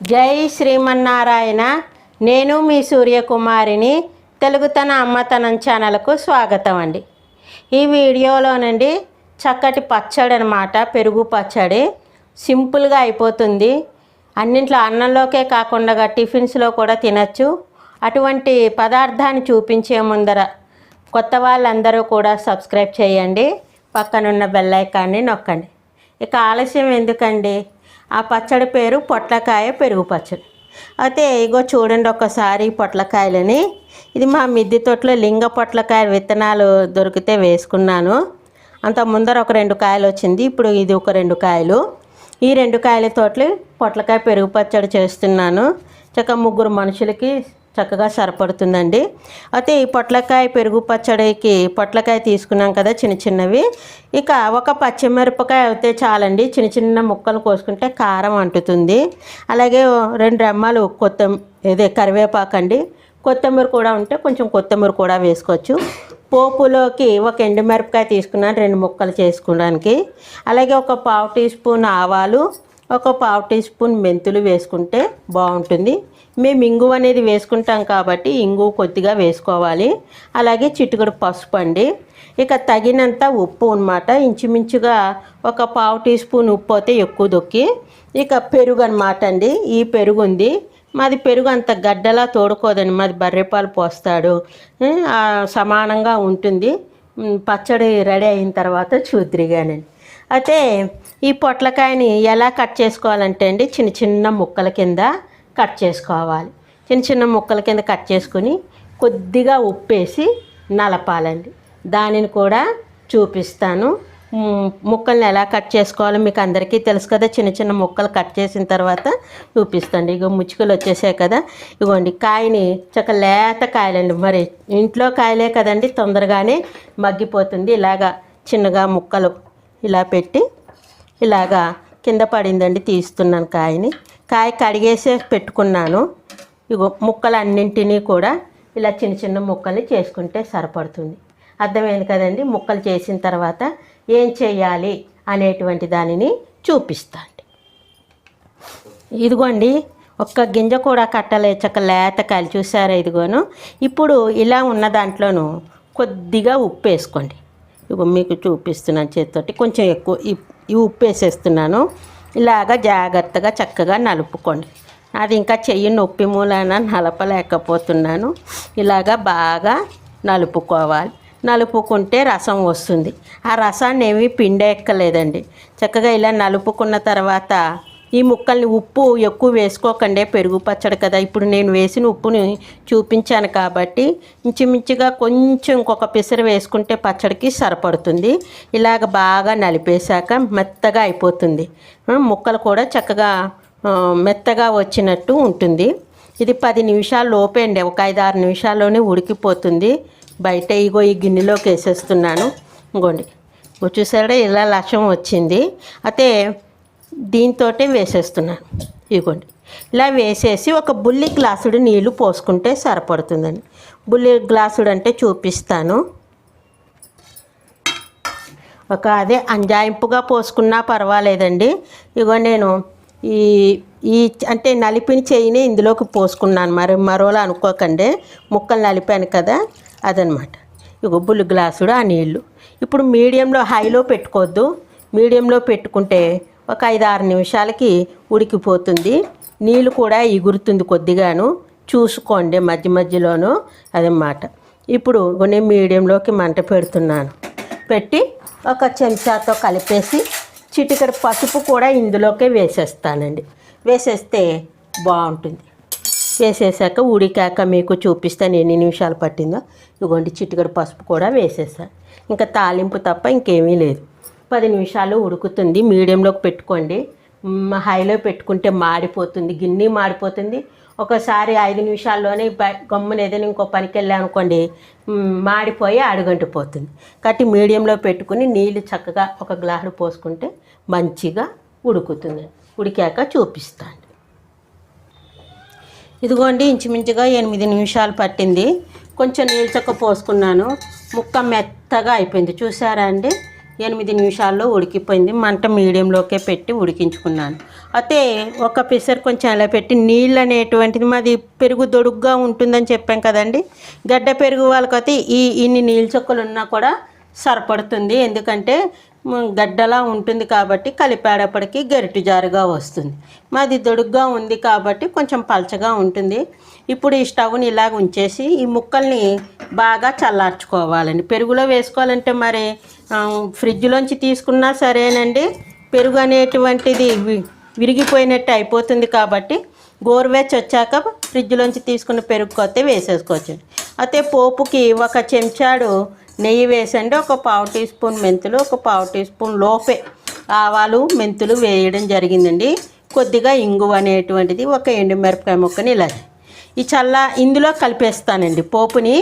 జై శ్రీమన్నారాయణ. నేను మీ సూర్యకుమారిని. తెలుగుతన అమ్మతనం ఛానల్కు స్వాగతం అండి. ఈ వీడియోలోనండి చక్కటి పచ్చడి అనమాట, పెరుగు పచ్చడి. సింపుల్గా అయిపోతుంది. అన్నింట్లో అన్నంలోకే కాకుండా టిఫిన్స్లో కూడా తినచ్చు. అటువంటి పదార్థాన్ని చూపించే ముందర కొత్త వాళ్ళందరూ కూడా సబ్స్క్రైబ్ చేయండి, పక్కనున్న బెల్ ఐకాన్ని నొక్కండి. ఇక ఆలస్యం ఎందుకండి, ఆ పచ్చడి పేరు పొట్లకాయ పెరుగు పచ్చడి. అయితే ఇగో చూడండి ఒకసారి పొట్లకాయలని. ఇది మా మిద్దె తోటలో లింగ పొట్లకాయ విత్తనాలు దొరికితే వేసుకున్నాను. అంత ముందర ఒక 2 కాయలు వచ్చింది, ఇప్పుడు ఇది ఒక 2 కాయలు. ఈ 2 కాయల తోటలు పొట్లకాయ పెరుగు పచ్చడి చేస్తున్నాను. చక్కగా 3 మనుషులకి చక్కగా సరిపడుతుందండి. అయితే ఈ పొట్లకాయ పెరుగు పచ్చడికి పొట్లకాయ తీసుకున్నాం కదా చిన్న చిన్నవి. ఇక ఒక పచ్చిమిరపకాయ అయితే చాలండి, చిన్న చిన్న ముక్కలు కోసుకుంటే కారం అంటుతుంది. అలాగే 2 రెమ్మలు కరివేపాకు అండి. కొత్తిమీర కూడా ఉంటే కొంచెం కొత్తిమీర కూడా వేసుకోవచ్చు. పోపులోకి ఒక ఎండుమిరపకాయ తీసుకున్నాను 2 ముక్కలు చేసుకోవడానికి. అలాగే ఒక 1/2 టీ స్పూన్ ఆవాలు, ఒక 1/2 టీ స్పూన్ మెంతులు వేసుకుంటే బాగుంటుంది. మేము ఇంగువ అనేది వేసుకుంటాం కాబట్టి ఇంగువ కొద్దిగా వేసుకోవాలి. అలాగే చిటికెడు పసుపు అండి. ఇక తగినంత ఉప్పు అన్నమాట. ఇంచుమించుగా ఒక 1/2 టీ స్పూన్ ఉప్పు అయితే ఎక్కువ దొక్కి. ఇక పెరుగు అన్నమాట అండి. ఈ పెరుగు ఉంది. మాది పెరుగు అంత గడ్డలా తోడుకోదండి, మాది బర్రెపాలు పోస్తాడు, సమానంగా ఉంటుంది. పచ్చడి రెడీ అయిన తర్వాత చూద్దిరిగానండి. అయితే ఈ పొట్లకాయని ఎలా కట్ చేసుకోవాలంటే అండి, చిన్న చిన్న ముక్కల కింద కట్ చేసుకోవాలి. చిన్న చిన్న ముక్కల కింద కట్ చేసుకొని కొద్దిగా ఉప్పేసి నలపాలండి. దానిని కూడా చూపిస్తాను. ముక్కల్ని ఎలా కట్ చేసుకోవాలో మీకు అందరికీ తెలుసు కదా. చిన్న చిన్న ముక్కలు కట్ చేసిన తర్వాత చూపిస్తాండి. ఇగో ముచ్చుకలు వచ్చేసాయి కదా. ఇగోండి కాయని చక్క లేత కాయలండి, మరి ఇంట్లో కాయలే కదండి, తొందరగానే మగ్గిపోతుంది. ఇలాగా చిన్నగా ముక్కలు ఇలా పెట్టి ఇలాగా కింద పడిందండి, తీస్తున్నాను కాయని. కాయ కడిగేసే పెట్టుకున్నాను. ఇగో ముక్కలన్నింటినీ కూడా ఇలా చిన్న చిన్న ముక్కల్ని చేసుకుంటే సరిపడుతుంది. అర్థమైంది కదండి. ముక్కలు చేసిన తర్వాత ఏం చేయాలి అనేటువంటి దానిని చూపిస్తాను. ఇదిగోండి ఒక్క గింజ కూడా కట్టలే, చక్క లేత కాయలు చూసారా. ఇదిగోను ఇప్పుడు ఇలా ఉన్న దాంట్లోనూ కొద్దిగా ఉప్పు వేసుకోండి. ఇగో మీకు చూపిస్తున్నాను చేతితోటి. కొంచెం ఎక్కువ ఈ ఉప్పు వేసేస్తున్నాను. ఇలాగ జాగ్రత్తగా చక్కగా నలుపుకోండి. అది ఇంకా చెయ్యి నొప్పి మూలాన నలపలేకపోతున్నాను. ఇలాగ బాగా నలుపుకోవాలి. నలుపుకుంటే రసం వస్తుంది. ఆ రసాన్ని ఏమీ పిండి ఎక్కలేదండి. చక్కగా ఇలా నలుపుకున్న తర్వాత ఈ ముక్కల్ని ఉప్పు ఎక్కువ వేసుకోకండి, పెరుగు పచ్చడి కదా. ఇప్పుడు నేను వేసిన ఉప్పుని చూపించాను కాబట్టి ఇంచుమించుగా కొంచెం ఇంకొక పిసరు వేసుకుంటే పచ్చడికి సరిపడుతుంది. ఇలాగ బాగా నలిపేశాక మెత్తగా అయిపోతుంది. ముక్కలు కూడా చక్కగా మెత్తగా వచ్చినట్టు ఉంటుంది. ఇది 10 నిమిషాల లోపే అండి, ఒక 5-6 నిమిషాల్లోనే ఉడికిపోతుంది. బయట ఇగో ఈ గిన్నెలోకి వేసేస్తున్నాను. ఇంకోండి చూసారా ఇలా లక్ష్యం వచ్చింది. అయితే దీంతో వేసేస్తున్నాను. ఇదిగోండి ఇలా వేసేసి ఒక బుల్లి గ్లాసుడు నీళ్ళు పోసుకుంటే సరిపడుతుందండి. బుల్లి గ్లాసుడు అంటే చూపిస్తాను. అదే అంజాయింపుగా పోసుకున్నా పర్వాలేదండి. ఇగో నేను ఈ అంటే నలిపిన చెయ్యిని ఇందులోకి పోసుకున్నాను. మరోలా అనుకోకండి, ముక్కలు నలిపాను కదా అదనమాట. ఇగో బుల్లి గ్లాసుడు ఆ నీళ్ళు. ఇప్పుడు మీడియంలో, హైలో పెట్టుకోవద్దు, మీడియంలో పెట్టుకుంటే ఒక 5-6 నిమిషాలకి ఉడికిపోతుంది. నీళ్ళు కూడా ఎగురుతుంది కొద్దిగాను, చూసుకోండి మధ్య మధ్యలోనూ అదనమాట. ఇప్పుడు నేను మీడియంలోకి మంట పెడుతున్నాను. పెట్టి ఒక చెంచాతో కలిపేసి చిటికెడు పసుపు కూడా ఇందులోకే వేసేస్తానండి. వేసేస్తే బాగుంటుంది. వేసేసాక ఉడికాక మీకు చూపిస్తాను ఎన్ని నిమిషాలు పట్టిందో. ఇదిగోండి చిటికెడు పసుపు కూడా వేసేసాను. ఇంకా తాలింపు తప్ప ఇంకేమీ లేదు. 10 నిమిషాలు ఉడుకుతుంది. మీడియంలోకి పెట్టుకోండి. హైలో పెట్టుకుంటే మాడిపోతుంది, గిన్నె మాడిపోతుంది. ఒకసారి 5 నిమిషాల్లోనే గమ్మున ఏదైనా ఇంకో పనికి వెళ్ళామనుకోండి మాడిపోయి అడుగంటిపోతుంది. కాబట్టి మీడియంలో పెట్టుకుని నీళ్ళు చక్కగా ఒక గ్లాసు పోసుకుంటే మంచిగా ఉడుకుతుంది. ఉడికాక చూపిస్తాను. ఇదిగోండి, ఇంచుమించుగా 8 నిమిషాలు పట్టింది. కొంచెం నీళ్ళు చక్క పోసుకున్నాను. ముక్క మెత్తగా అయిపోయింది. చూసారా అండి, 8 నిమిషాల్లో ఉడికిపోయింది. మంట మీడియంలోకే పెట్టి ఉడికించుకున్నాను. అయితే ఒక పిసర్ కొంచెం అలా పెట్టి నీళ్ళు అనేటువంటిది మాది పెరుగు దొడుగ్గా ఉంటుందని చెప్పాం కదండి. గడ్డ పెరుగు వాళ్ళకైతే ఇన్ని నీళ్ళు చొక్కలు ఉన్నా కూడా సరిపడుతుంది. ఎందుకంటే గడ్డలా ఉంటుంది కాబట్టి కలిపేటప్పటికి గరిటె జారుగా వస్తుంది. మాది దొడుగ్గా ఉంది కాబట్టి కొంచెం పలచగా ఉంటుంది. ఇప్పుడు ఈ స్టవ్ని ఇలాగ ఉంచేసి ఈ ముక్కల్ని బాగా చల్లార్చుకోవాలండి. పెరుగులో వేసుకోవాలంటే మరి ఫ్రిడ్జ్లోంచి తీసుకున్నా సరేనండి, పెరుగు అనేటువంటిది విరిగిపోయినట్టు అయిపోతుంది. కాబట్టి గోరువెచ్చ వచ్చాక ఫ్రిడ్జ్లోంచి తీసుకున్న పెరుగు కొత్త వేసేసుకోవచ్చు. అయితే పోపుకి ఒక చెంచాడు నెయ్యి వేసండి. ఒక 1/4 టీ స్పూన్ మెంతులు, ఒక 1/4 టీ స్పూన్ లోపే ఆవాలు మెంతులు వేయడం జరిగిందండి. కొద్దిగా ఇంగువ అనేటువంటిది, ఒక ఎండుమిరపకాయ ముక్కని ఇలా ఇందులో కలిపేస్తానండి. పోపుని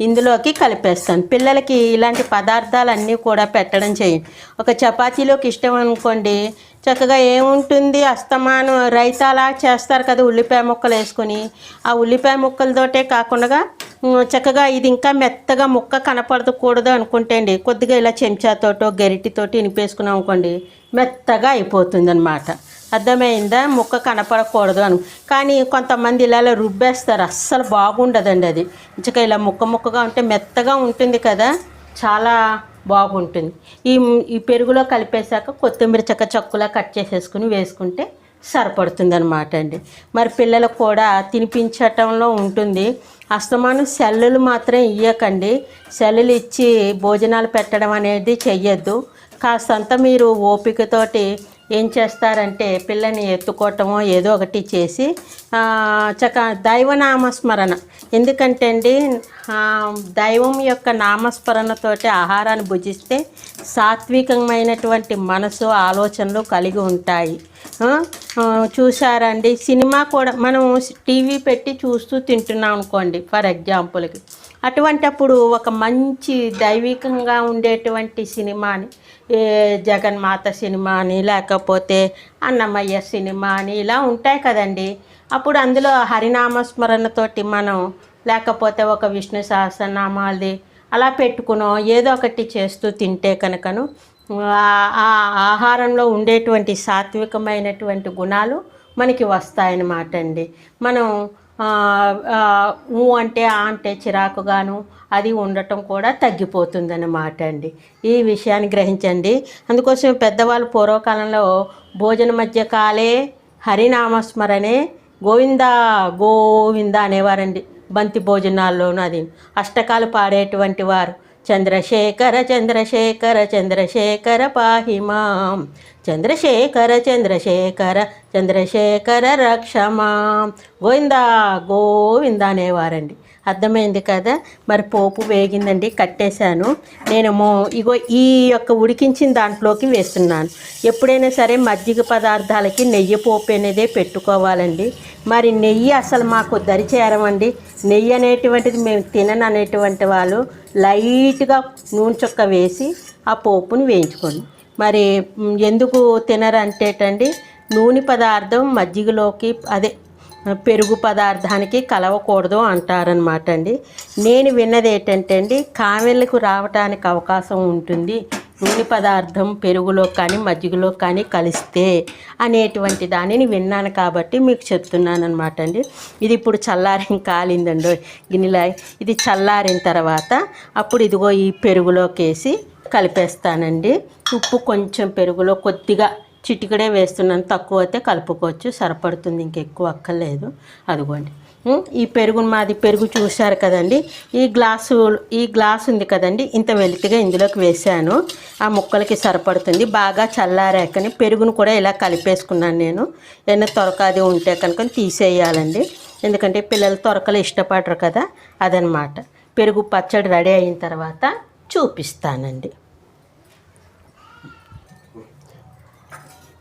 ఇందులోకి కలిపేస్తాను. పిల్లలకి ఇలాంటి పదార్థాలన్నీ కూడా పెట్టడం చేయండి. ఒక చపాతీలోకి ఇష్టం అనుకోండి, చక్కగా ఏముంటుంది, అస్తమానం రైతాలా చేస్తారు కదా, ఉల్లిపాయ ముక్కలు వేసుకొని. ఆ ఉల్లిపాయ ముక్కలతోటే కాకుండా చక్కగా ఇది ఇంకా మెత్తగా ముక్క కనపడకూడదు అనుకుంటే అండి, కొద్దిగా ఇలా చెంచాతోటో గరిటితోటి ఇనిపేసుకున్నాం అనుకోండి, మెత్తగా అయిపోతుంది అన్నమాట. అర్థమైందా? ముక్క కనపడకూడదు అని. కానీ కొంతమంది ఇలా రుబ్బేస్తారు, అస్సలు బాగుండదండి అది. ఇంకా ఇలా ముక్కగా ఉంటే మెత్తగా ఉంటుంది కదా, చాలా బాగుంటుంది. ఈ పెరుగులో కలిపేశాక కొత్తిమీర చక్కులా కట్ చేసేసుకుని వేసుకుంటే సరిపడుతుంది అనమాట అండి. మరి పిల్లలకు కూడా తినిపించటంలో ఉంటుంది. అస్తమానం సెల్లులు మాత్రం ఇవ్వకండి. సెల్లులు ఇచ్చి భోజనాలు పెట్టడం అనేది చెయ్యొద్దు. కాస్తంత మీరు ఓపికతోటి ఏం చేస్తారంటే పిల్లని ఎత్తుకోవటమో ఏదో ఒకటి చేసి దైవనామస్మరణ. ఎందుకంటే అండి, దైవం యొక్క నామస్మరణతోటి ఆహారాన్ని భుజిస్తే సాత్వికమైనటువంటి మనసు ఆలోచనలు కలిగి ఉంటాయి. చూసారండి, సినిమా కూడా మనం టీవీ పెట్టి చూస్తూ తింటున్నాం అనుకోండి ఫర్ ఎగ్జాంపుల్కి, అటువంటప్పుడు ఒక మంచి దైవికంగా ఉండేటువంటి సినిమాని, జగన్మాత సినిమా అని, లేకపోతే అన్నమయ్య సినిమా అని ఇలా ఉంటాయి కదండి. అప్పుడు అందులో హరినామస్మరణతోటి మనం, లేకపోతే ఒక విష్ణు సహస్రనామాలది అలా పెట్టుకునో ఏదో ఒకటి చేస్తూ తింటే కనుకను ఆ ఆహారంలో ఉండేటువంటి సాత్వికమైనటువంటి గుణాలు మనకి వస్తాయన్నమాట అండి. మనం అంటే చిరాకుగాను అది ఉండటం కూడా తగ్గిపోతుందన్నమాట అండి. ఈ విషయాన్ని గ్రహించండి. అందుకోసం పెద్దవాళ్ళు పూర్వకాలంలో భోజన మధ్య కాలే హరినామస్మరణే గోవింద గోవింద అనేవారండి. బంతి భోజనాల్లోనూ అది అష్టకాలు పాడేటువంటి వారు. చంద్రశేఖర చంద్రశేఖర చంద్రశేఖర పాహిమాం, చంద్రశేఖర చంద్రశేఖర చంద్రశేఖర రక్షమాం, గోవింద గోవింద అనేవారండి. అర్థమైంది కదా. మరి పోపు వేగిందండి, కట్టేశాను. నేనేమో ఇగో ఈ యొక్క ఉడికించిన దాంట్లోకి వేస్తున్నాను. ఎప్పుడైనా సరే మజ్జిగ పదార్థాలకి నెయ్యి పోపు అనేదే పెట్టుకోవాలండి. మరి నెయ్యి అసలు మాకు దరిచేరమండి. నెయ్యి అనేటువంటిది మేము తినను అనేటువంటి వాళ్ళు లైట్గా నూనె చుక్క వేసి ఆ పోపుని వేయించుకోండి. మరి ఎందుకు తినరంటేటండి, నూనె పదార్థం మజ్జిగలోకి అదే పెరుగు పదార్థానికి కలవకూడదు అంటారనమాట అండి. నేను విన్నది ఏంటంటే అండి, కామెళ్ళకు రావటానికి అవకాశం ఉంటుంది నూనె పదార్థం పెరుగులో కానీ మజ్జిగలో కానీ కలిస్తే అనేటువంటి దానిని విన్నాను కాబట్టి మీకు చెప్తున్నాను అనమాట అండి. ఇది ఇప్పుడు కాలిందండి గిన్నెలో. ఇది చల్లారిన తర్వాత అప్పుడు ఇదిగో ఈ పెరుగులోకి వేసి కలిపేస్తానండి. ఉప్పు కొంచెం పెరుగులో కొద్దిగా చిటికడే వేస్తున్నాను, తక్కువ అయితే కలుపుకోవచ్చు, సరిపడుతుంది, ఇంకెక్కువ అక్కర్లేదు. అదిగోండి ఈ పెరుగు, మాది పెరుగు చూశారు కదండి. ఈ గ్లాసు ఉంది కదండి, ఇంత వెలితిగా ఇందులోకి వేసాను. ఆ ముక్కలకి సరిపడుతుంది. బాగా చల్లారాకని పెరుగును కూడా ఇలా కలిపేసుకున్నాను నేను. ఏదైనా తొరకాది ఉంటే కనుక తీసేయాలండి, ఎందుకంటే పిల్లలు తొరకలు ఇష్టపడరు కదా, అదనమాట. పెరుగు పచ్చడి రెడీ అయిన తర్వాత చూపిస్తానండి.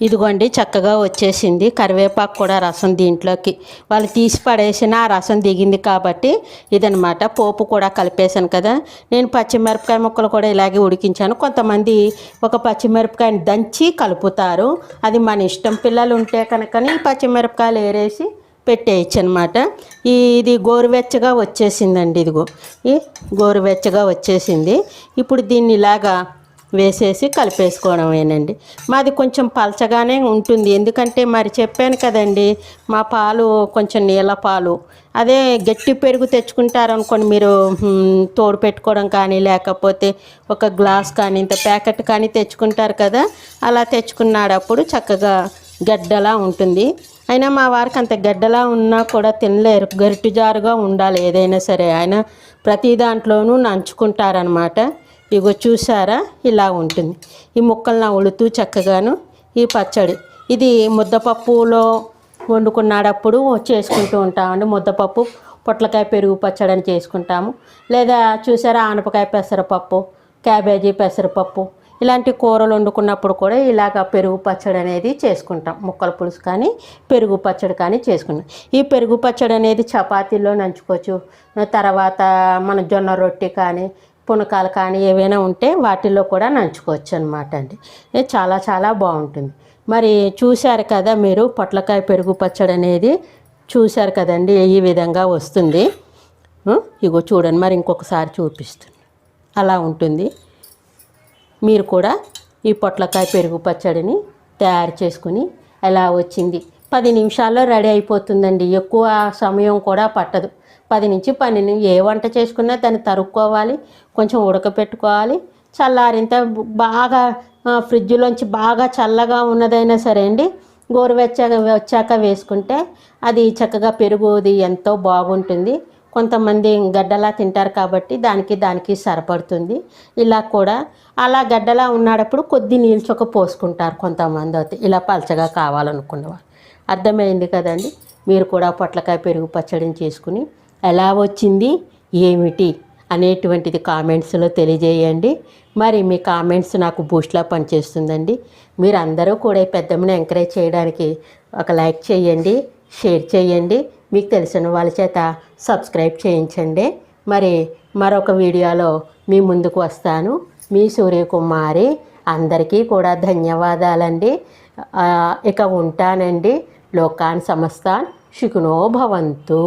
ఇదిగోండి చక్కగా వచ్చేసింది. కరివేపాకు కూడా రసం దీంట్లోకి వాళ్ళు తీసి పడేసిన ఆ రసం దిగింది కాబట్టి ఇదనమాట. పోపు కూడా కలిపేశాను కదా. నేను పచ్చిమిరపకాయ ముక్కలు కూడా ఇలాగే ఉడికించాను. కొంతమంది ఒక పచ్చిమిరపకాయని దంచి కలుపుతారు, అది మన ఇష్టం. పిల్లలు ఉంటే కనుకని పచ్చిమిరపకాయలు ఏరేసి పెట్టేయచ్చు అనమాట. ఇది గోరువెచ్చగా వచ్చేసిందండి. ఇదిగో ఈ గోరువెచ్చగా వచ్చేసింది. ఇప్పుడు దీన్ని ఇలాగా వేసేసి కలిపేసుకోవడమేనండి. మాది కొంచెం పలచగానే ఉంటుంది, ఎందుకంటే మరి చెప్పాను కదండి, మా పాలు కొంచెం నీళ్ళ పాలు. అదే గట్టి పెరుగు తెచ్చుకుంటారనుకోండి మీరు, తోడు పెట్టుకోవడం కానీ లేకపోతే ఒక గ్లాస్ కానీ ఇంత ప్యాకెట్ కానీ తెచ్చుకుంటారు కదా, అలా తెచ్చుకున్నాడప్పుడు చక్కగా గడ్డలా ఉంటుంది. అయినా మా వారికి అంత గడ్డలా ఉన్నా కూడా తినలేరు, గరిటి జారుగా ఉండాలి ఏదైనా సరే. ఆయన ప్రతి దాంట్లోనూ నంచుకుంటారనమాట. ఇగో చూసారా, ఇలా ఉంటుంది. ఈ ముక్కలు నవ్వులుతూ చక్కగాను ఈ పచ్చడి ఇది ముద్దపప్పులో వండుకున్నాడప్పుడు చేసుకుంటూ ఉంటామండి. ముద్దపప్పు పొట్లకాయ పెరుగు పచ్చడి అని చేసుకుంటాము. లేదా చూసారా, ఆనపకాయ పెసరపప్పు, క్యాబేజీ పెసరపప్పు, ఇలాంటి కూరలు వండుకున్నప్పుడు కూడా ఇలాగ పెరుగు పచ్చడి అనేది చేసుకుంటాం. ముక్కల పులుసు కానీ పెరుగు పచ్చడి కానీ చేసుకుంటాం. ఈ పెరుగు పచ్చడి అనేది చపాతీలో నంచుకోవచ్చు, తర్వాత మన జొన్న రొట్టె కానీ పునకాలు కానీ ఏవైనా ఉంటే వాటిల్లో కూడా నంచుకోవచ్చు అనమాట అండి. ఇది చాలా చాలా బాగుంటుంది. మరి చూశారు కదా మీరు, పొట్లకాయ పెరుగు పచ్చడి అనేది చూశారు కదండి, ఈ విధంగా వస్తుంది. ఇగో చూడండి, మరి ఇంకొకసారి చూపిస్తుంది. అలా ఉంటుంది. మీరు కూడా ఈ పొట్లకాయ పెరుగు పచ్చడిని తయారు చేసుకుని ఎలా వచ్చింది 10 నిమిషాల్లో రెడీ అయిపోతుందండి. ఎక్కువ సమయం కూడా పట్టదు. 10 నుంచి 12 ఏ వంట చేసుకున్నా దాన్ని తరుక్కోవాలి, కొంచెం ఉడకపెట్టుకోవాలి. చల్లారింత బాగా ఫ్రిడ్జ్లోంచి బాగా చల్లగా ఉన్నదైనా సరే అండి, గోరువెచ్చగా వచ్చాక వేసుకుంటే అది చక్కగా పెరుగుది ఎంతో బాగుంటుంది. కొంతమంది గడ్డలా తింటారు కాబట్టి దానికి సరిపడుతుంది. ఇలా కూడా అలా గడ్డలా ఉన్నప్పుడు కొద్ది నీళ్ళు చొక్క పోసుకుంటారు కొంతమంది. అయితే ఇలా పలచగా కావాలనుకునేవారు. అర్థమైంది కదండి. మీరు కూడా పొట్లకాయ పెరుగు పచ్చడిని చేసుకుని ఎలా వచ్చింది ఏమిటి అనేటువంటిది కామెంట్స్లో తెలియజేయండి. మరి మీ కామెంట్స్ నాకు బూస్ట్లా పనిచేస్తుందండి. మీరు అందరూ కూడా పెద్దమ్మని ఎంకరేజ్ చేయడానికి ఒక లైక్ చేయండి, షేర్ చేయండి, మీకు తెలిసిన వాళ్ళ చేత సబ్స్క్రైబ్ చేయించండి. మరి మరొక వీడియోలో మీ ముందుకు వస్తాను. మీ సూర్యకుమారి. అందరికీ కూడా ధన్యవాదాలండి. ఇక ఉంటానండి. లోకాన్ సమస్తాన్ సుఖినో భవంతు.